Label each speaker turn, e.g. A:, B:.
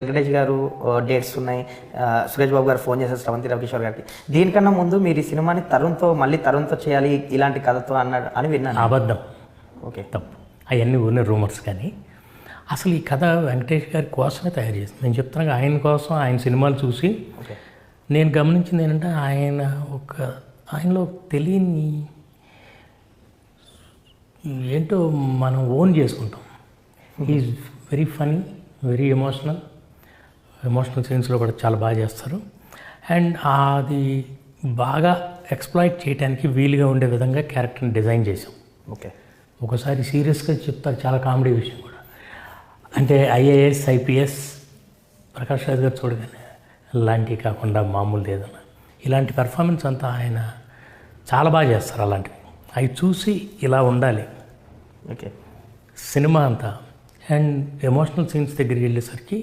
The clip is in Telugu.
A: వెంకటేష్ గారు డేట్స్ ఉన్నాయి, సురేష్ బాబు గారు ఫోన్ చేశారు శ్రవంతి రవికిషోర్ గారికి. దీనికన్నా ముందు మీరు ఈ సినిమాని తరుణ్తో చేయాలి ఇలాంటి కథతో అన్నాడు అని విన్నాను.
B: అబద్ధం.
A: ఓకే,
B: తప్పు. అవన్నీ ఉన్న రూమర్స్. కానీ అసలు ఈ కథ వెంకటేష్ గారి కోసమే తయారు చేసింది. నేను చెప్తున్నాను, ఆయన కోసం, ఆయన సినిమాలు చూసి నేను గమనించింది ఏంటంటే ఆయనలో తెలియని ఏంటో మనం ఓన్ చేసుకుంటాం. Is very funny, very emotional సీన్స్లో కూడా చాలా బాగా చేస్తారు. అండ్ అది బాగా ఎక్స్ప్లాయిట్ చేయడానికి వీలుగా ఉండే విధంగా క్యారెక్టర్ని డిజైన్ చేసాం.
A: ఓకే,
B: ఒకసారి సీరియస్గా చెప్తారు, చాలా కామెడీ విషయం కూడా. అంటే ఐఏఎస్, ఐపీఎస్, ప్రకాష్ రాజ్ గారు చూడగానే అలాంటివి కాకుండా మామూలు ఏదన్నా ఇలాంటి పెర్ఫార్మెన్స్ అంతా ఆయన చాలా బాగా చేస్తారు. అలాంటివి అవి చూసి ఇలా ఉండాలి
A: ఓకే
B: సినిమా అంతా. అండ్ ఎమోషనల్ సీన్స్ దగ్గరికి వెళ్ళేసరికి